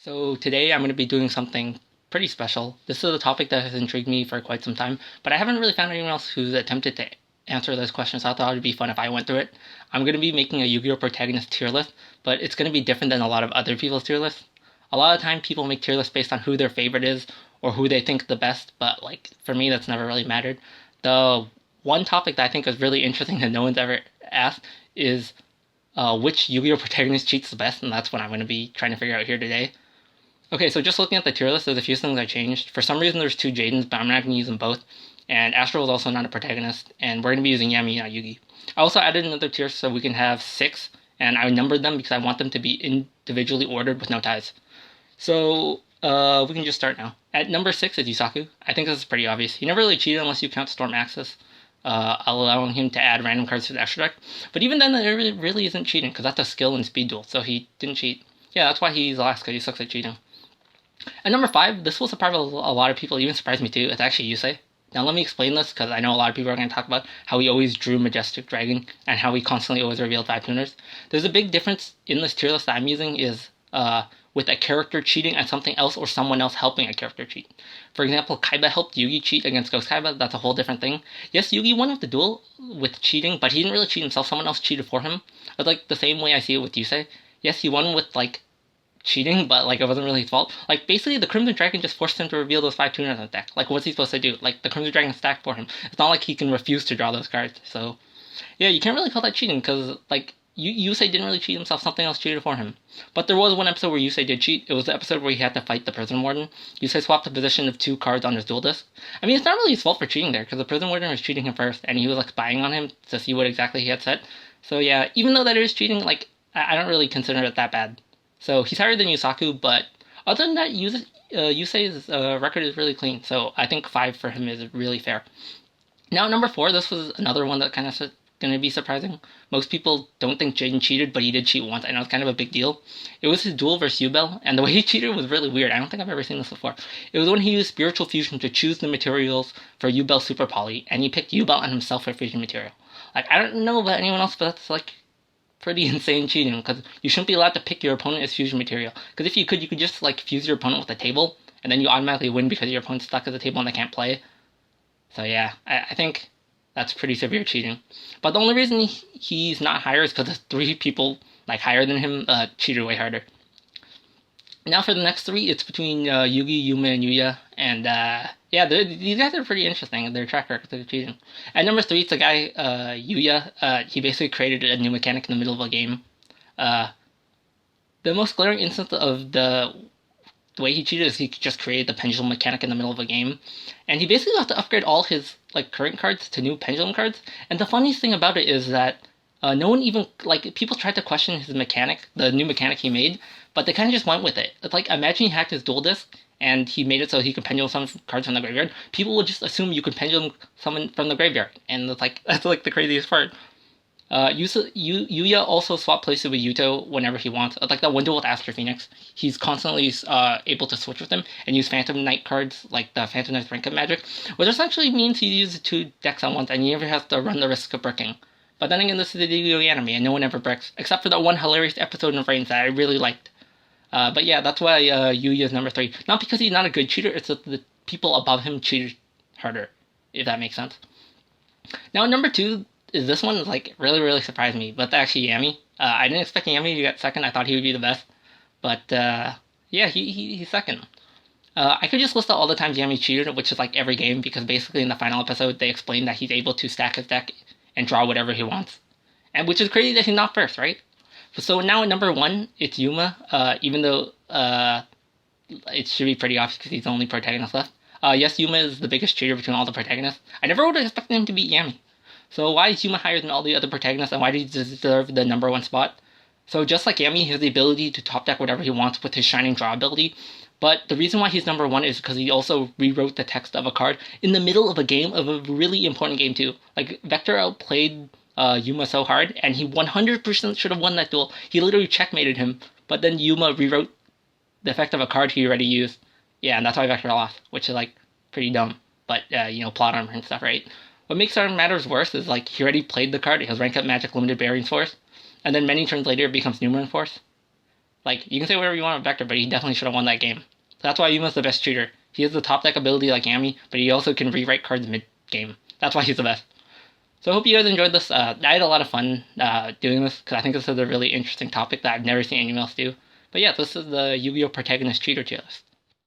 So today I'm going to be doing something pretty special. This is a topic that has intrigued me for quite some time, but I haven't really found anyone else who's attempted to answer those questions. So I thought it would be fun if I went through it. I'm going to be making a Yu-Gi-Oh! Protagonist tier list, but it's going to be different than a lot of other people's tier lists. A lot of time people make tier lists based on who their favorite is or who they think the best, but like for me that's never really mattered. The one topic that I think is really interesting that no one's ever asked is which Yu-Gi-Oh! Protagonist cheats the best, and that's what I'm going to be trying to figure out here today. Okay, so just looking at the tier list, there's a few things I changed. For some reason, there's two Jadens, but I'm not going to use them both. And Astral is also not a protagonist, and we're going to be using Yami, not Yugi. I also added another tier so we can have 6, and I numbered them because I want them to be individually ordered with no ties. So, we can just start now. At number 6 is Yusaku. I think this is pretty obvious. He never really cheated unless you count Storm Axis, allowing him to add random cards to the extra deck. But even then, it really isn't cheating, because that's a skill and speed duel, so he didn't cheat. Yeah, that's why he's last, because he sucks at cheating. At number 5, this will surprise a lot of people, even surprise me too, it's actually Yusei. Now let me explain this, because I know a lot of people are going to talk about how he always drew Majestic Dragon, and how he constantly always revealed 5 tuners. There's a big difference in this tier list that I'm using is with a character cheating and something else or someone else helping a character cheat. For example, Kaiba helped Yugi cheat against Ghost Kaiba, that's a whole different thing. Yes, Yugi won with the duel with cheating, but he didn't really cheat himself, someone else cheated for him. It's like the same way I see it with Yusei. Yes, he won with like cheating, but like it wasn't really his fault. Like basically the Crimson Dragon just forced him to reveal those 5 tuners on his deck. Like what's he supposed to do? Like the Crimson Dragon stacked for him. It's not like he can refuse to draw those cards. So yeah, you can't really call that cheating because like Yusei didn't really cheat himself, something else cheated for him. But there was one episode where Yusei did cheat. It was the episode where he had to fight the Prison Warden. Yusei swapped the position of 2 cards on his duel disc. I mean, it's not really his fault for cheating there, because the Prison Warden was cheating him first, and he was like spying on him to see what exactly he had said. So yeah, even though that is cheating, like I don't really consider it that bad. So he's higher than Yusaku, but other than that, Yusei's record is really clean. So I think 5 for him is really fair. Now, number 4, this was another one that kind of going to be surprising. Most people don't think Jaden cheated, but he did cheat once. I know it's kind of a big deal. It was his duel versus Yubel, and the way he cheated was really weird. I don't think I've ever seen this before. It was when he used Spiritual Fusion to choose the materials for Yubel Super Poly, and he picked Yubel and himself for fusion material. Like, I don't know about anyone else, but that's like pretty insane cheating, because you shouldn't be allowed to pick your opponent as fusion material. Because if you could just like fuse your opponent with a table, and then you automatically win because your opponent's stuck at the table and they can't play. So yeah, I think that's pretty severe cheating. But the only reason he's not higher is because the 3 people like higher than him cheated way harder. Now for the next 3, it's between Yugi, Yuma, and Yuya, and yeah, these guys are pretty interesting. Their track record of cheating. At number 3, it's a guy Yuya. He basically created a new mechanic in the middle of a game. The most glaring instance of the way he cheated is he just created the pendulum mechanic in the middle of a game, and he basically got to upgrade all his like current cards to new pendulum cards. And the funniest thing about it is that no one even like people tried to question his mechanic, the new mechanic he made, but they kind of just went with it. It's like imagine he hacked his duel disc and he made it so he could pendulum summon cards from the graveyard. People would just assume you could pendulum summon from the graveyard, and it's like that's like the craziest part. Yuya also swap places with Yuto whenever he wants. Like that one duel with Astro Phoenix, he's constantly able to switch with him and use Phantom Knight cards like the Phantom Knight's Rank Up Magic, which essentially means he uses 2 decks at once and he never has to run the risk of bricking. But then again, this is a Yu-Gi-Oh! Anime and no one ever bricks, except for that one hilarious episode in Reigns that I really liked. But yeah, that's why Yuya is number 3. Not because he's not a good cheater, it's that the people above him cheated harder, if that makes sense. Now, number 2 is this one, like, really surprised me, but actually Yami. I didn't expect Yami to get second. I thought he would be the best. But, yeah, he's second. I could just list out all the times Yami cheated, which is like every game, because basically in the final episode they explained that he's able to stack his deck and draw whatever he wants. And which is crazy that he's not first, right? So now at number 1, it's Yuma, even though it should be pretty obvious because he's the only protagonist left. Yes, Yuma is the biggest cheater between all the protagonists. I never would have expected him to beat Yami. So why is Yuma higher than all the other protagonists, and why does he deserve the number 1 spot? So just like Yami, he has the ability to top deck whatever he wants with his Shining Draw ability, but the reason why he's number 1 is because he also rewrote the text of a card in the middle of a game, of a really important game too. Like, Vector outplayed Yuma so hard, and he 100% should have won that duel. He literally checkmated him, but then Yuma rewrote the effect of a card he already used. Yeah, and that's why Vector lost, which is like pretty dumb, but plot armor and stuff, right? What makes our matters worse is, like, he already played the card, it has Rank Up Magic Limited Bearing Force, and then many turns later it becomes Numeran Force. Like, you can say whatever you want about Vector, but he definitely should have won that game. So that's why Yuma's the best cheater. He has the top deck ability like Yami, but he also can rewrite cards mid-game. That's why he's the best. So I hope you guys enjoyed this. I had a lot of fun doing this, because I think this is a really interesting topic that I've never seen anyone else do. But yeah, this is the Yu-Gi-Oh! Protagonist cheater tier list.